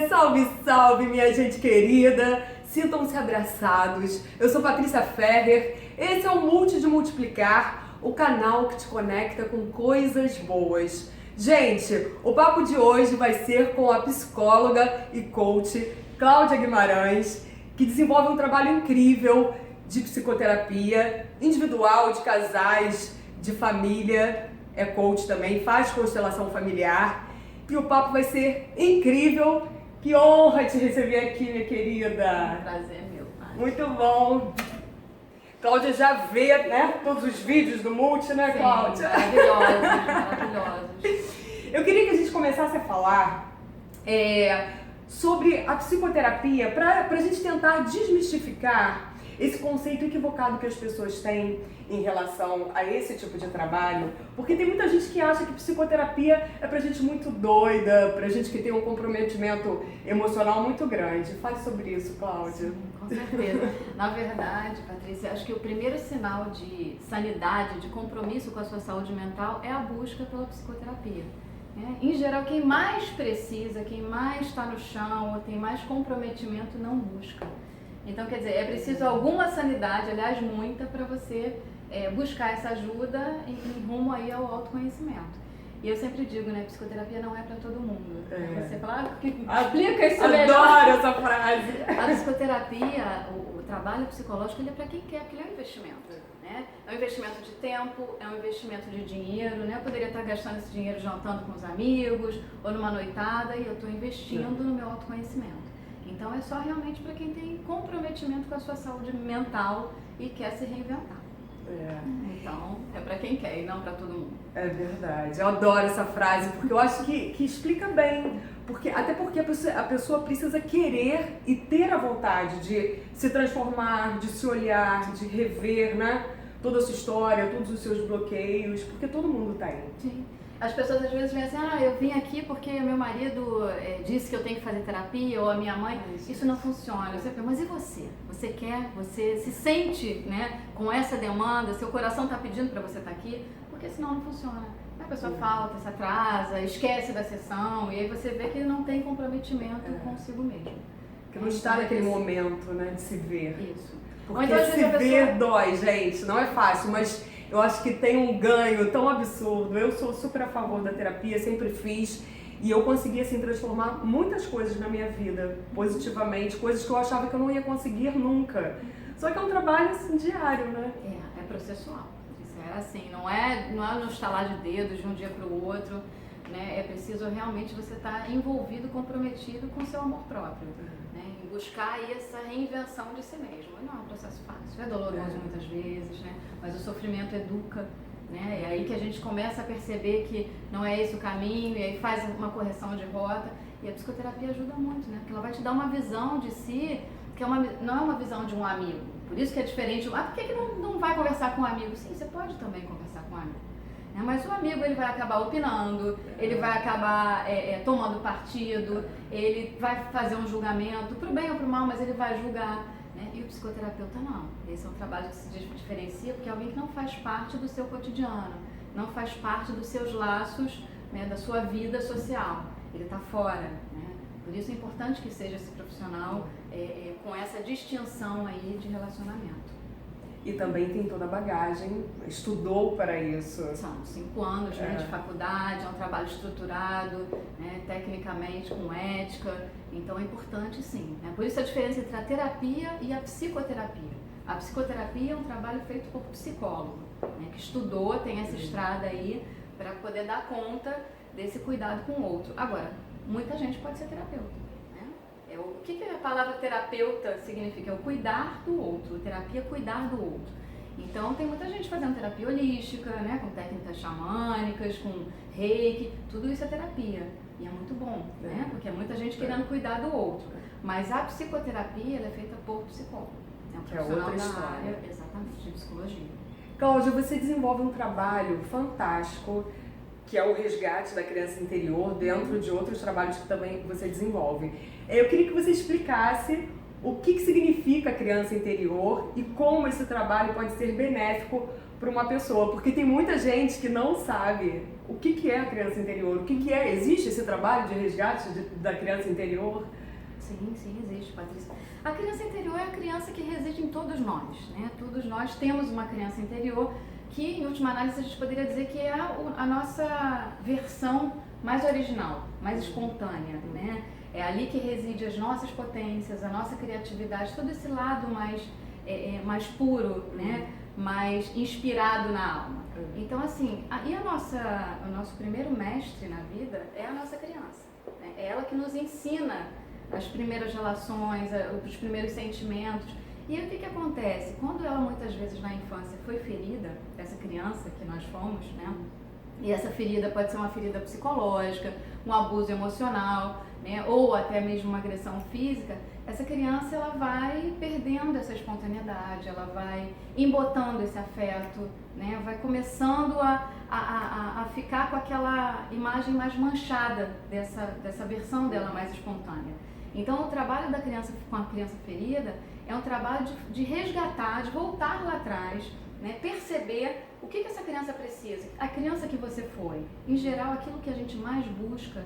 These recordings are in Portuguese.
Salve, salve, minha gente querida! Sintam-se abraçados. Eu sou Patrícia Ferrer. Esse é o Multi de Multiplicar, o canal que te conecta com coisas boas. Gente, o papo de hoje vai ser com a psicóloga e coach Cláudia Guimarães, que desenvolve um trabalho incrível de psicoterapia individual, de casais, de família. É coach também, faz constelação familiar. E o papo vai ser incrível. Que honra te receber aqui, minha querida. Prazer é meu, pai. Muito bom. Cláudia já vê, né, todos os vídeos do Multi, né, Sim, Cláudia? maravilhosos. Eu queria que a gente começasse a falar sobre a psicoterapia para a gente tentar desmistificar esse conceito equivocado que as pessoas têm em relação a esse tipo de trabalho, porque tem muita gente que acha que psicoterapia é pra gente muito doida, pra gente que tem um comprometimento emocional muito grande. Fale sobre isso, Cláudia. Sim, com certeza. Na verdade, Patrícia, acho que o primeiro sinal de sanidade, de compromisso com a sua saúde mental é a busca pela psicoterapia. Em geral, quem mais precisa, quem mais está no chão ou tem mais comprometimento não busca. Então, quer dizer, é preciso alguma sanidade, aliás, muita, para você buscar essa ajuda em rumo aí ao autoconhecimento. E eu sempre digo, né, psicoterapia não é para todo mundo. Você fala, explica isso melhor. Adoro essa frase. A psicoterapia, o trabalho psicológico, ele é para quem quer, porque ele é um investimento. Né? É um investimento de tempo, é um investimento de dinheiro, né? Eu poderia estar gastando esse dinheiro jantando com os amigos ou numa noitada e eu estou investindo no meu autoconhecimento. Então é só realmente para quem tem comprometimento com a sua saúde mental e quer se reinventar. Então é para quem quer e não para todo mundo. É verdade, eu adoro essa frase porque eu acho que explica bem, até porque a pessoa precisa querer e ter a vontade de se transformar, de se olhar, de rever, né, toda a sua história, todos os seus bloqueios, porque todo mundo tem. Sim. As pessoas às vezes vêm assim, eu vim aqui porque meu marido disse que eu tenho que fazer terapia, ou a minha mãe, isso não funciona. Eu sempre, mas e você? Você quer? Você se sente, né, com essa demanda? Seu coração está pedindo para você estar aqui? Porque senão não funciona. A pessoa falta, se atrasa, esquece da sessão, e aí você vê que não tem comprometimento consigo mesmo. Que não está naquele momento, né, de se ver. Isso. Porque então, se ver dói, gente, não é fácil, mas eu acho que tem um ganho tão absurdo. Eu sou super a favor da terapia, sempre fiz. E eu consegui, assim, transformar muitas coisas na minha vida, positivamente. Coisas que eu achava que eu não ia conseguir nunca. Só que é um trabalho, assim, diário, né? É processual. Isso é assim, não é no estalar de dedos de um dia para o outro. Né? É preciso realmente você estar envolvido, comprometido com o seu amor próprio. Né? Em buscar aí essa reinvenção de si mesmo. Não é um processo fácil, é doloroso muitas vezes, né? Mas o sofrimento educa. Né? É aí que a gente começa a perceber que não é esse o caminho, e aí faz uma correção de rota. E a psicoterapia ajuda muito, né? Porque ela vai te dar uma visão de si, que não é uma visão de um amigo. Por isso que é diferente. Por que não vai conversar com um amigo? Sim, você pode também conversar com um amigo. Mas o amigo, ele vai acabar opinando, ele vai acabar tomando partido, ele vai fazer um julgamento, pro bem ou pro mal, mas ele vai julgar. Né? E o psicoterapeuta não. Esse é um trabalho que se diferencia porque é alguém que não faz parte do seu cotidiano, não faz parte dos seus laços, né, da sua vida social. Ele está fora. Né? Por isso é importante que seja esse profissional com essa distinção aí de relacionamento. E também tem toda a bagagem, estudou para isso. São 5 anos de faculdade, é um trabalho estruturado, né, tecnicamente, com ética, então é importante sim. Né? Por isso a diferença entre a terapia e a psicoterapia. A psicoterapia é um trabalho feito por psicólogo, né, que estudou, tem essa estrada aí para poder dar conta desse cuidado com o outro. Agora, muita gente pode ser terapeuta. O que a palavra terapeuta significa? É o cuidar do outro, terapia é cuidar do outro. Então tem muita gente fazendo terapia holística, né, com técnicas xamânicas, com reiki, tudo isso é terapia. E é muito bom, né, porque é muita gente querendo cuidar do outro. Mas a psicoterapia ela é feita por psicólogo. É um profissional da área, exatamente, de psicologia. Cláudia, você desenvolve um trabalho fantástico, que é o resgate da criança interior, dentro de outros trabalhos que também você desenvolve. Eu queria que você explicasse o que significa criança interior e como esse trabalho pode ser benéfico para uma pessoa, porque tem muita gente que não sabe o que é a criança interior, o que é, existe esse trabalho de resgate da criança interior? Sim, sim, existe, Patrícia. A criança interior é a criança que reside em todos nós, né? Todos nós temos uma criança interior que, em última análise, a gente poderia dizer que é a nossa versão mais original, mais espontânea, né? É ali que reside as nossas potências, a nossa criatividade, todo esse lado mais puro, né? Mais inspirado na alma. Então, assim, o nosso primeiro mestre na vida é a nossa criança, né? É ela que nos ensina as primeiras relações, os primeiros sentimentos. E aí, o que acontece? Quando ela muitas vezes na infância foi ferida, essa criança que nós fomos, né? E essa ferida pode ser uma ferida psicológica, um abuso emocional, né? Ou até mesmo uma agressão física, essa criança ela vai perdendo essa espontaneidade, ela vai embotando esse afeto, né? Vai começando a ficar com aquela imagem mais manchada dessa versão dela mais espontânea. Então, o trabalho da criança com a criança ferida é um trabalho de resgatar, de voltar lá atrás, né? Perceber o que essa criança precisa. A criança que você foi, em geral, aquilo que a gente mais busca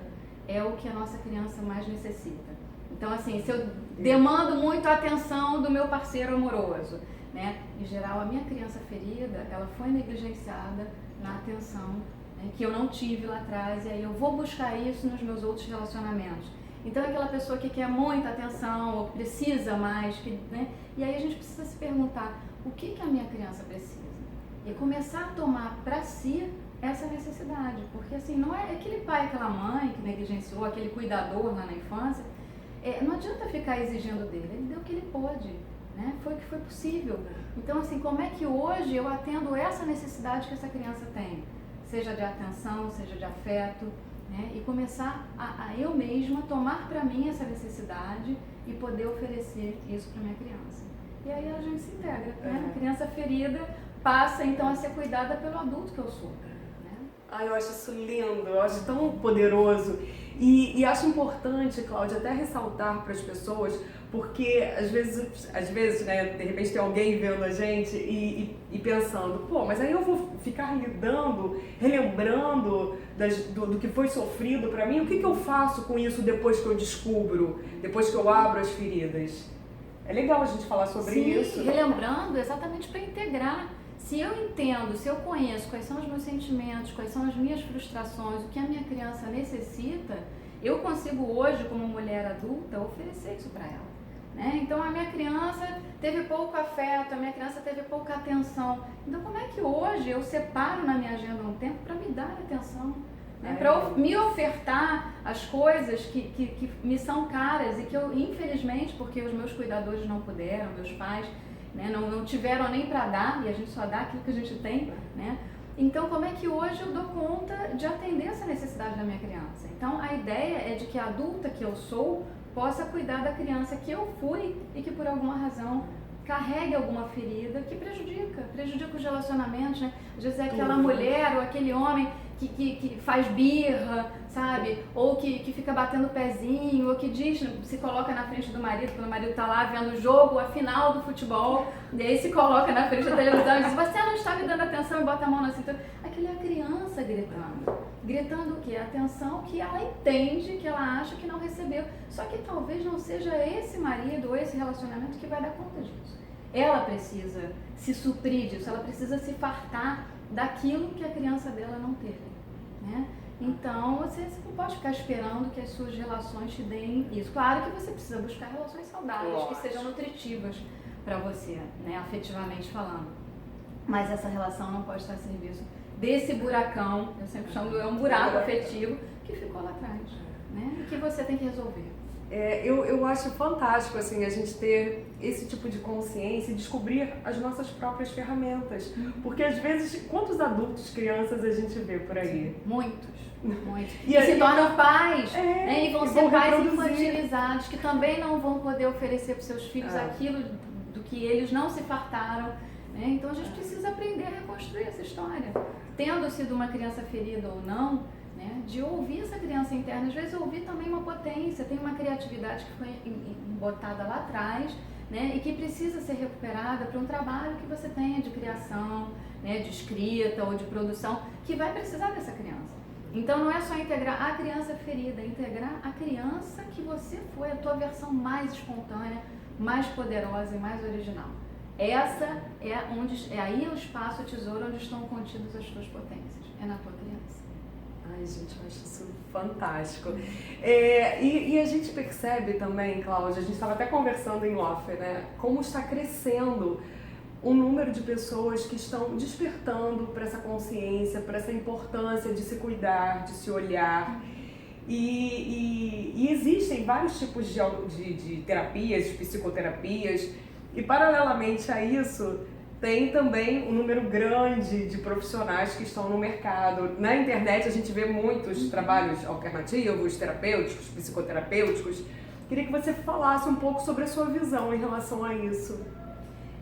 é o que a nossa criança mais necessita. Então, assim, se eu demando muito a atenção do meu parceiro amoroso, né? Em geral, a minha criança ferida, ela foi negligenciada na atenção, né? Que eu não tive lá atrás, e aí eu vou buscar isso nos meus outros relacionamentos. Então, é aquela pessoa que quer muita atenção, ou que precisa mais, né? E aí a gente precisa se perguntar, o que a minha criança precisa? E começar a tomar para si essa necessidade, porque assim, não é aquele pai, aquela mãe que negligenciou, aquele cuidador lá na infância, não adianta ficar exigindo dele, ele deu o que ele pôde, né? Foi o que foi possível. Então, assim, como é que hoje eu atendo essa necessidade que essa criança tem? Seja de atenção, seja de afeto, né? E começar a eu mesma tomar para mim essa necessidade e poder oferecer isso para minha criança. E aí a gente se integra, né? A criança ferida passa então a ser cuidada pelo adulto que eu sou. Ai, eu acho isso lindo, eu acho tão poderoso. E acho importante, Cláudia, até ressaltar para as pessoas, porque às vezes, né, de repente tem alguém vendo a gente e pensando, pô, mas aí eu vou ficar relembrando do que foi sofrido para mim, o que eu faço com isso depois que eu descubro, depois que eu abro as feridas? É legal a gente falar sobre isso. Sim, relembrando exatamente para integrar. Se eu entendo, se eu conheço quais são os meus sentimentos, quais são as minhas frustrações, o que a minha criança necessita, eu consigo hoje, como mulher adulta, oferecer isso para ela, né? Então, a minha criança teve pouco afeto, a minha criança teve pouca atenção. Então, como é que hoje eu separo na minha agenda um tempo para me dar atenção? Né? Para me ofertar as coisas que me são caras e que eu, infelizmente, porque os meus cuidadores não puderam, meus pais, né, não tiveram nem para dar, e a gente só dá aquilo que a gente tem, né? Então, como é que hoje eu dou conta de atender essa necessidade da minha criança? Então, a ideia é de que a adulta que eu sou possa cuidar da criança que eu fui e que por alguma razão carregue alguma ferida que prejudica os relacionamentos, né? Às vezes é aquela mulher ou aquele homem que faz birra, sabe? Ou que fica batendo o pezinho, ou que se coloca na frente do marido, quando o marido tá lá vendo o jogo, a final do futebol, e aí se coloca na frente da televisão e diz, você não está me dando atenção, e bota a mão na cintura. Aquilo é a criança gritando o quê? A atenção que ela entende, que ela acha que não recebeu. Só que talvez não seja esse marido ou esse relacionamento que vai dar conta disso. Ela precisa se suprir disso, ela precisa se fartar daquilo que a criança dela não teve, né? Então, você não pode ficar esperando que as suas relações te deem isso. Claro que você precisa buscar relações saudáveis, que sejam nutritivas para você, né, afetivamente falando. Mas essa relação não pode estar a serviço desse buracão, eu sempre chamo de um buraco afetivo, que ficou lá atrás, né? E que você tem que resolver. Eu acho fantástico assim, a gente ter esse tipo de consciência e descobrir as nossas próprias ferramentas. Porque às vezes, quantos adultos, crianças a gente vê por aí? Muitos. E se tornam pais, né? E vão ser pais infantilizados, que também não vão poder oferecer para os seus filhos aquilo do que eles não se fartaram. Né? Então a gente precisa aprender a reconstruir essa história. Tendo sido uma criança ferida ou não, né, de ouvir essa criança interna, às vezes ouvir também uma potência, tem uma criatividade que foi botada lá atrás, né, e que precisa ser recuperada para um trabalho que você tenha de criação, né, de escrita ou de produção, que vai precisar dessa criança. Então não é só integrar a criança ferida, é integrar a criança que você foi, a tua versão mais espontânea, mais poderosa e mais original. Essa é aí o espaço, o tesouro onde estão contidas as tuas potências, é na tua criança. Ai, gente, eu acho isso fantástico. E a gente percebe também, Cláudia, a gente estava até conversando em off, né? Como está crescendo o número de pessoas que estão despertando para essa consciência, para essa importância de se cuidar, de se olhar. E existem vários tipos de terapias, de psicoterapias, e paralelamente a isso, tem também um número grande de profissionais que estão no mercado. Na internet a gente vê muitos trabalhos alternativos, terapêuticos, psicoterapêuticos. Queria que você falasse um pouco sobre a sua visão em relação a isso.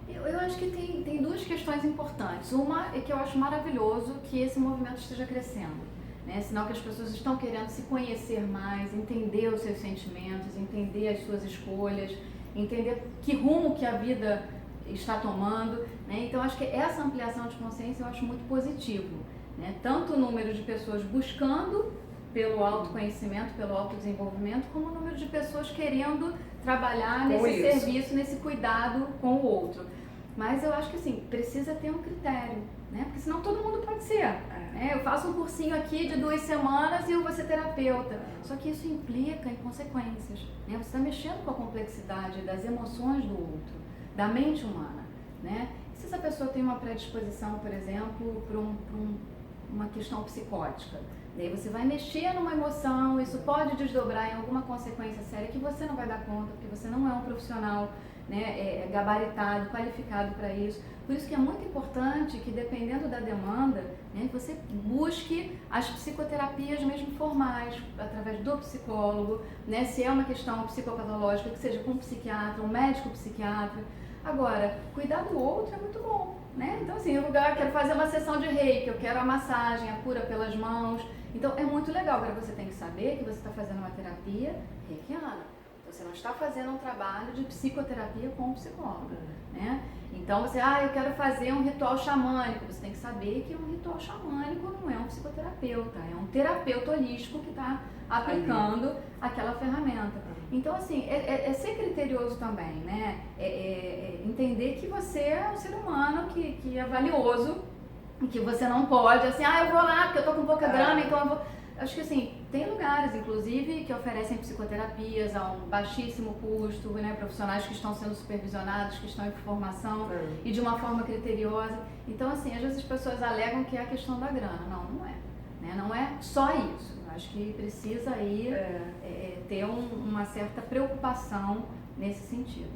Eu acho que tem duas questões importantes. Uma é que eu acho maravilhoso que esse movimento esteja crescendo, né? Sinal que as pessoas estão querendo se conhecer mais, entender os seus sentimentos, entender as suas escolhas, entender que rumo que a vida está tomando, né? Então acho que essa ampliação de consciência eu acho muito positivo, né? Tanto o número de pessoas buscando pelo autoconhecimento, pelo autodesenvolvimento, como o número de pessoas querendo trabalhar nesse serviço, nesse cuidado com o outro. Mas eu acho que assim, precisa ter um critério, né? Porque senão todo mundo pode ser. Né? Eu faço um cursinho aqui de 2 semanas e eu vou ser terapeuta. Só que isso implica em consequências, né? Você está mexendo com a complexidade das emoções do outro, da mente humana, né? E se essa pessoa tem uma predisposição, por exemplo, para uma questão psicótica, daí você vai mexer numa emoção, isso pode desdobrar em alguma consequência séria que você não vai dar conta, porque você não é um profissional, né, gabaritado, qualificado para isso. Por isso que é muito importante que, dependendo da demanda, né, você busque as psicoterapias mesmo formais, através do psicólogo, né, se é uma questão psicopatológica, que seja com um psiquiatra, um médico psiquiatra. Agora, cuidar do outro é muito bom, né? Então, assim, eu quero fazer uma sessão de reiki, eu quero a massagem, a cura pelas mãos. Então, é muito legal. Agora, você tem que saber que você está fazendo uma terapia reikiana. Você não está fazendo um trabalho de psicoterapia com o psicólogo, né? Então, eu quero fazer um ritual xamânico. Você tem que saber que um ritual xamânico não é um psicoterapeuta, é um terapeuta holístico que está aplicando aquela ferramenta. Então, assim, é ser criterioso também, né? Entender que você é um ser humano que é valioso, que você não pode, assim, eu vou lá porque eu tô com pouca grana, então eu vou... Acho que assim, tem lugares, inclusive, que oferecem psicoterapias a um baixíssimo custo, né? Profissionais que estão sendo supervisionados, que estão em formação e de uma forma criteriosa. Então, assim, às vezes as pessoas alegam que é a questão da grana. Não é. Né? Não é só isso. Acho que precisa aí ter uma certa preocupação nesse sentido.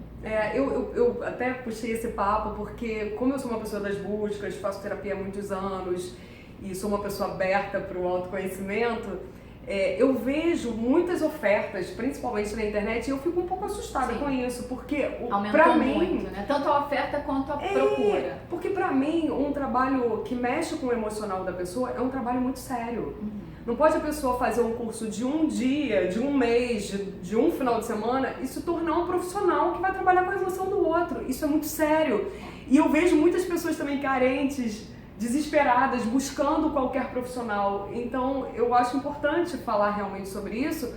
Eu até puxei esse papo porque, como eu sou uma pessoa das buscas, faço terapia há muitos anos e sou uma pessoa aberta para o autoconhecimento, eu vejo muitas ofertas, principalmente na internet, e eu fico um pouco assustada com isso, porque aumentou muito, né? Tanto a oferta quanto a procura. Porque para mim, um trabalho que mexe com o emocional da pessoa é um trabalho muito sério. Não pode a pessoa fazer um curso de um dia, de um mês, de um final de semana e se tornar um profissional que vai trabalhar com a emoção do outro. Isso é muito sério. E eu vejo muitas pessoas também carentes, desesperadas, buscando qualquer profissional. Então, eu acho importante falar realmente sobre isso,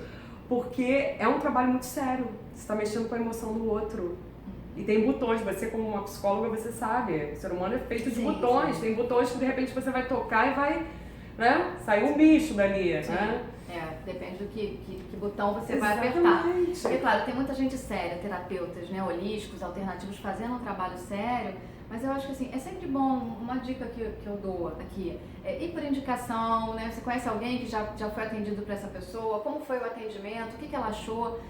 porque é um trabalho muito sério. Você está mexendo com a emoção do outro. E tem botões, você como uma psicóloga, você sabe, o ser humano é feito de botões. Tem botões que de repente você vai tocar e vai, né, sair um bicho dali, né? Depende do que botão você vai apertar. Porque, claro, tem muita gente séria, terapeutas, né, holísticos, alternativos, fazendo um trabalho sério, mas eu acho que assim, é sempre bom, uma dica que eu dou aqui, ir por indicação, né? Você conhece alguém que já foi atendido por essa pessoa, como foi o atendimento, o que ela achou,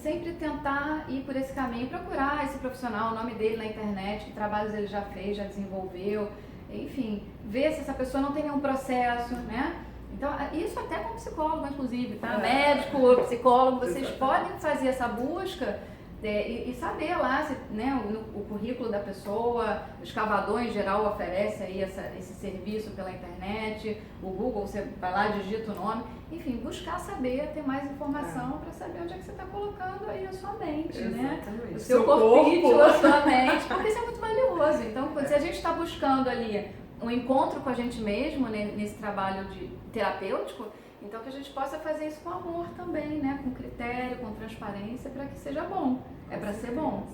sempre tentar ir por esse caminho, procurar esse profissional, o nome dele na internet, que trabalhos ele já fez, já desenvolveu, enfim, ver se essa pessoa não tem nenhum processo, né? Então, isso até com psicólogo, inclusive, tá? Médico, psicólogo, vocês podem fazer essa busca e saber lá se, né, o currículo da pessoa, o escavador em geral oferece aí esse serviço pela internet, o Google, você vai lá, digita o nome, enfim, buscar saber, ter mais informação para saber onde é que você está colocando aí a sua mente, né? O seu corpinho, a sua mente, porque isso é muito valioso. Então, se a gente está buscando ali um encontro com a gente mesmo, né, nesse trabalho terapêutico, então que a gente possa fazer isso com amor também, né? Com critério, com transparência, para que seja bom. É para ser bom.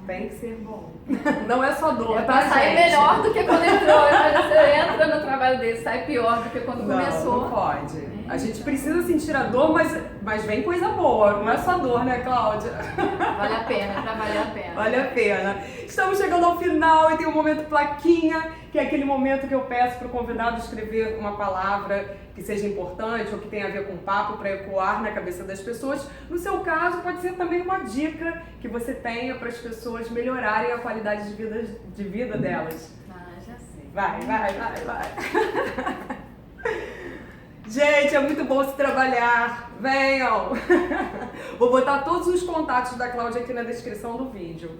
Tem que ser bom. Não é só dor, É pra sair melhor do que quando entrou. Você entra no trabalho desse, sai pior do que quando começou. Não pode. A gente precisa sentir a dor, mas vem coisa boa. Não é só dor, né, Cláudia? Vale a pena, pra valer a pena. Vale a pena. Estamos chegando ao final e tem o momento plaquinha, que é aquele momento que eu peço para o convidado escrever uma palavra que seja importante ou que tenha a ver com o papo para ecoar na cabeça das pessoas. No seu caso, pode ser também uma dica que você tenha para as pessoas melhorarem a qualidade de vida delas. Ah, já sei. Vai. Gente, é muito bom se trabalhar. Venham! Vou botar todos os contatos da Cláudia aqui na descrição do vídeo.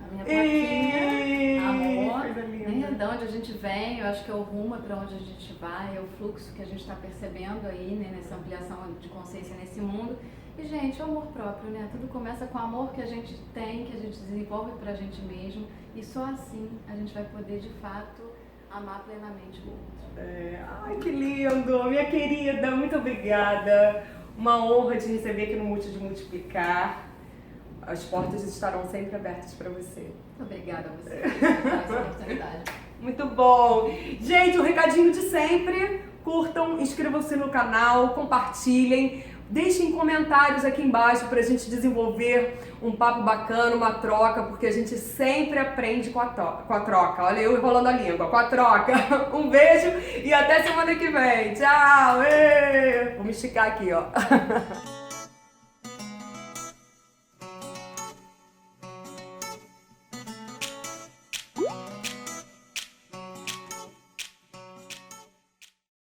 A minha plaquinha, amor, coisa linda. né, de onde a gente vem, eu acho que é o rumo para onde a gente vai, é o fluxo que a gente está percebendo aí, né, nessa ampliação de consciência nesse mundo. E, gente, o amor próprio, né? Tudo começa com o amor que a gente tem, que a gente desenvolve pra gente mesmo. E só assim a gente vai poder, de fato, amar plenamente o outro. Ai, que lindo! Minha querida, muito obrigada. Uma honra te receber aqui no Multi de Multiplicar. As portas estarão sempre abertas para você. Muito obrigada a você por essa oportunidade. Muito bom! Gente, o recadinho de sempre. Curtam, inscrevam-se no canal, compartilhem. Deixem comentários aqui embaixo para a gente desenvolver um papo bacana, uma troca, porque a gente sempre aprende com a troca. Olha eu enrolando a língua, com a troca. Um beijo e até semana que vem. Tchau! Vou me esticar aqui, ó.